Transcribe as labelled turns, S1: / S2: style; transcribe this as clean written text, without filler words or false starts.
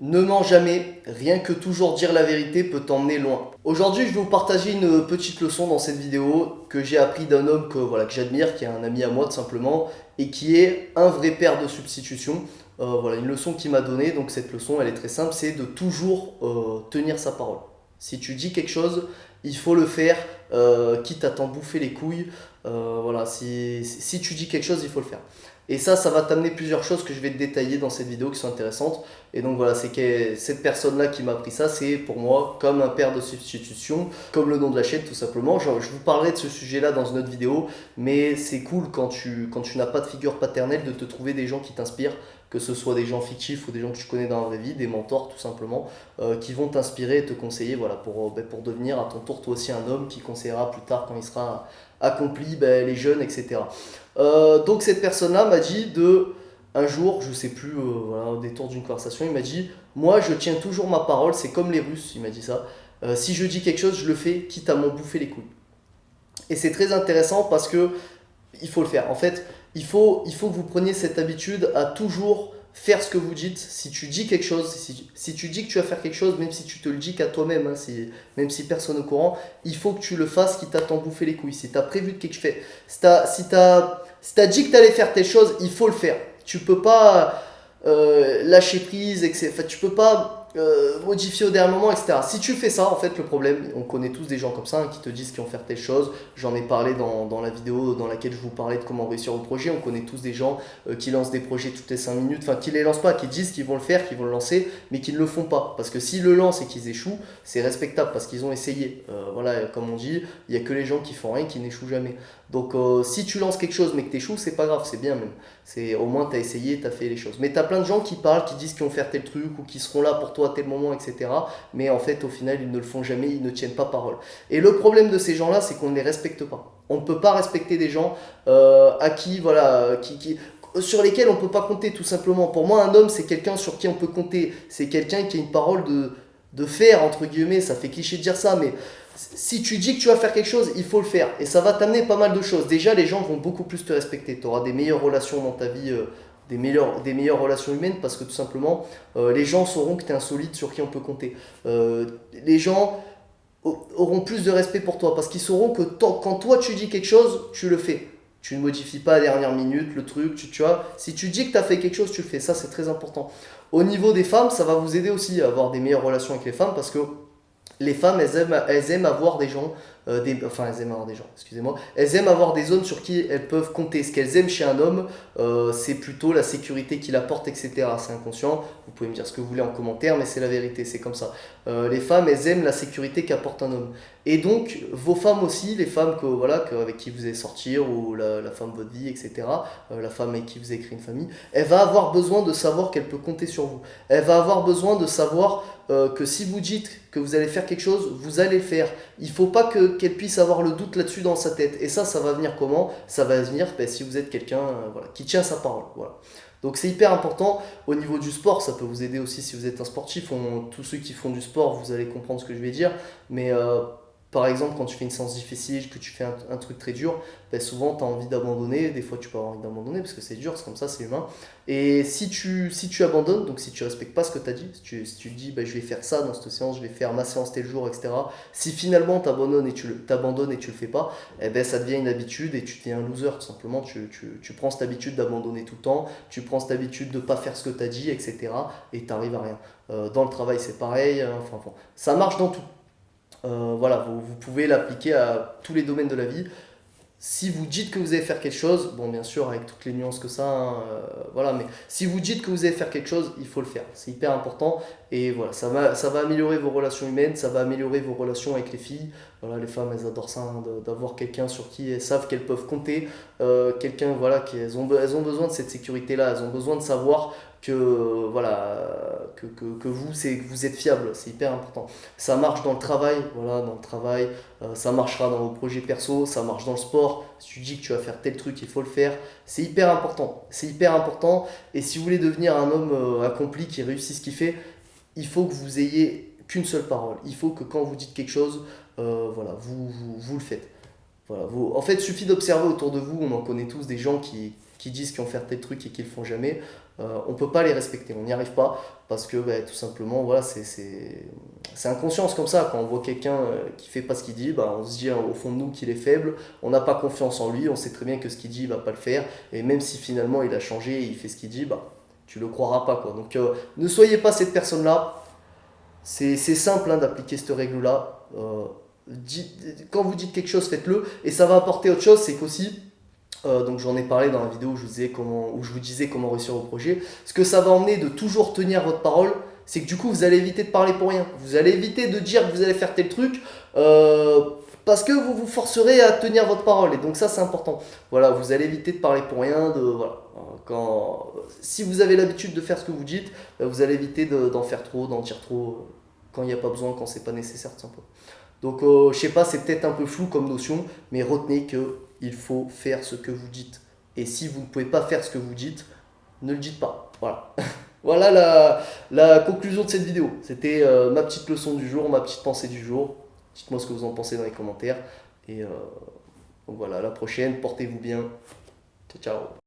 S1: Ne mens jamais, rien que toujours dire la vérité peut t'emmener loin. Aujourd'hui, je vais vous partager une petite leçon dans cette vidéo que j'ai appris d'un homme que j'admire, qui est un ami à moi tout simplement, et qui est un vrai père de substitution. Une leçon qu'il m'a donnée, donc cette leçon elle est très simple, c'est de toujours tenir sa parole. Si tu dis quelque chose, il faut le faire, quitte à t'en bouffer les couilles. Si tu dis quelque chose, il faut le faire. Et ça va t'amener plusieurs choses que je vais te détailler dans cette vidéo qui sont intéressantes. Et donc voilà, c'est que cette personne-là qui m'a appris ça, c'est pour moi comme un père de substitution, comme le nom de la chaîne tout simplement. Je vous parlerai de ce sujet-là dans une autre vidéo, mais c'est cool quand tu n'as pas de figure paternelle de te trouver des gens qui t'inspirent, que ce soit des gens fictifs ou des gens que tu connais dans la vraie vie, des mentors tout simplement, qui vont t'inspirer et te conseiller pour devenir à ton tour toi aussi un homme qui conseillera plus tard quand il sera accompli les jeunes, etc. Donc cette personne-là m'a dit un jour, je sais plus, au détour d'une conversation, il m'a dit, moi je tiens toujours ma parole, c'est comme les Russes, il m'a dit ça. Si je dis quelque chose, je le fais, quitte à m'en bouffer les couilles. Et c'est très intéressant parce que il faut le faire. En fait, il faut que vous preniez cette habitude à toujours faire ce que vous dites. Si tu dis quelque chose, si tu dis que tu vas faire quelque chose, même si tu te le dis qu'à toi-même, même si personne n'est au courant, il faut que tu le fasses quitte à t'en bouffer les couilles. Si tu as prévu de quelque chose, si t'as dit que tu allais faire telle chose, il faut le faire. Tu peux pas lâcher prise, etc. Enfin, tu peux pas modifier au dernier moment, etc. Si tu fais ça, en fait, le problème, on connaît tous des gens comme ça qui te disent qu'ils vont faire telle chose. J'en ai parlé dans la vidéo dans laquelle je vous parlais de comment réussir au projet. On connaît tous des gens qui lancent des projets toutes les 5 minutes, enfin qui les lancent pas, qui disent qu'ils vont le faire, qu'ils vont le lancer, mais qui ne le font pas. Parce que s'ils le lancent et qu'ils échouent, c'est respectable parce qu'ils ont essayé. Comme on dit, il n'y a que les gens qui font rien qui n'échouent jamais. Donc si tu lances quelque chose mais que tu échoues, c'est pas grave, c'est bien même. Au moins tu as essayé, tu as fait les choses. Mais tu as plein de gens qui parlent, qui disent qu'ils vont faire tel truc ou qui seront là pour toi à tel moment, etc. Mais en fait, au final, ils ne le font jamais, ils ne tiennent pas parole. Et le problème de ces gens-là, c'est qu'on ne les respecte pas. On ne peut pas respecter des gens à qui, sur lesquels on ne peut pas compter tout simplement. Pour moi, un homme, c'est quelqu'un sur qui on peut compter. C'est quelqu'un qui a une parole de fer, entre guillemets. Ça fait cliché de dire ça, mais si tu dis que tu vas faire quelque chose, il faut le faire. Et ça va t'amener pas mal de choses. Déjà, les gens vont beaucoup plus te respecter. Tu auras des meilleures relations dans ta vie, des meilleures relations humaines, parce que tout simplement, les gens sauront que tu es un solide sur qui on peut compter. Les gens auront plus de respect pour toi, parce qu'ils sauront que quand toi tu dis quelque chose, tu le fais. Tu ne modifies pas à la dernière minute le truc, tu vois. Si tu dis que tu as fait quelque chose, tu le fais. Ça, c'est très important. Au niveau des femmes, ça va vous aider aussi à avoir des meilleures relations avec les femmes, parce que les femmes, elles aiment avoir des gens, elles aiment avoir des gens, excusez-moi, elles aiment avoir des hommes sur qui elles peuvent compter. Ce qu'elles aiment chez un homme, c'est plutôt la sécurité qu'il apporte, etc. C'est inconscient, vous pouvez me dire ce que vous voulez en commentaire, mais c'est la vérité, c'est comme ça. Les femmes, elles aiment la sécurité qu'apporte un homme. Et donc, vos femmes aussi, les femmes avec qui vous allez sortir, ou la femme de votre vie, etc., la femme avec qui vous avez créé une famille, elle va avoir besoin de savoir qu'elle peut compter sur vous. Elle va avoir besoin de savoir que si vous dites que vous allez faire quelque chose, vous allez le faire. Il ne faut pas qu'elle puisse avoir le doute là-dessus dans sa tête. Et ça va venir comment? Ça va venir si vous êtes quelqu'un qui tient sa parole. Voilà. Donc c'est hyper important. Au niveau du sport, ça peut vous aider aussi si vous êtes un sportif. Tous ceux qui font du sport, vous allez comprendre ce que je vais dire. Mais par exemple, quand tu fais une séance difficile, que tu fais un truc très dur, souvent tu as envie d'abandonner. Des fois, tu peux avoir envie d'abandonner parce que c'est dur, c'est comme ça, c'est humain. Et si tu abandonnes, donc si tu respectes pas ce que tu as dit, si tu dis je vais faire ça dans cette séance, je vais faire ma séance tel jour, etc. Si finalement tu abandonnes et tu le fais pas, ça devient une habitude et tu deviens un loser tout simplement. Tu prends cette habitude d'abandonner tout le temps, tu prends cette habitude de pas faire ce que tu as dit, etc. Et tu arrives à rien. Dans le travail, c'est pareil. Ça marche dans tout. Vous pouvez l'appliquer à tous les domaines de la vie. Si vous dites que vous allez faire quelque chose, bon bien sûr avec toutes les nuances que ça, mais si vous dites que vous allez faire quelque chose, il faut le faire. C'est hyper important et voilà, ça va améliorer vos relations humaines, ça va améliorer vos relations avec les filles. Voilà, les femmes elles adorent ça, d'avoir quelqu'un sur qui elles savent qu'elles peuvent compter, quelqu'un elles ont besoin de cette sécurité là, elles ont besoin de savoir que vous êtes fiable, c'est hyper important. Ça marche dans le travail, ça marchera dans vos projets perso, ça marche dans le sport. Si tu dis que tu vas faire tel truc, il faut le faire. C'est hyper important. C'est hyper important. Et si vous voulez devenir un homme accompli qui réussit ce qu'il fait, il faut que vous ayez qu'une seule parole. Il faut que quand vous dites quelque chose, vous le faites. En fait, il suffit d'observer autour de vous. On en connaît tous des gens qui disent qu'ils vont faire tel truc et qu'ils le font jamais. on peut pas les respecter, on n'y arrive pas parce que bah, tout simplement, voilà, c'est inconscient comme ça. Quand on voit quelqu'un qui fait pas ce qu'il dit, bah, on se dit au fond de nous qu'il est faible, on n'a pas confiance en lui, on sait très bien que ce qu'il dit, il va pas le faire, et même si finalement il a changé et il fait ce qu'il dit, bah, tu le croiras pas, quoi. Donc ne soyez pas cette personne-là. C'est simple hein, d'appliquer cette règle-là. Quand vous dites quelque chose, faites-le. Et ça va apporter autre chose, c'est qu'aussi, donc j'en ai parlé dans la vidéo où je vous disais comment réussir au projet. Ce que ça va emmener de toujours tenir votre parole, c'est que du coup, vous allez éviter de parler pour rien. Vous allez éviter de dire que vous allez faire tel truc parce que vous vous forcerez à tenir votre parole. Et donc ça, c'est important. Voilà, vous allez éviter de parler pour rien. Voilà. Si vous avez l'habitude de faire ce que vous dites, vous allez éviter d'en faire trop, d'en dire trop quand il n'y a pas besoin, quand c'est pas nécessaire, tout simplement. Donc, je sais pas, c'est peut-être un peu flou comme notion, mais retenez que il faut faire ce que vous dites. Et si vous ne pouvez pas faire ce que vous dites, ne le dites pas. Voilà. Voilà la conclusion de cette vidéo. C'était ma petite leçon du jour, ma petite pensée du jour. Dites-moi ce que vous en pensez dans les commentaires. Et donc voilà, à la prochaine, portez-vous bien. Ciao, ciao.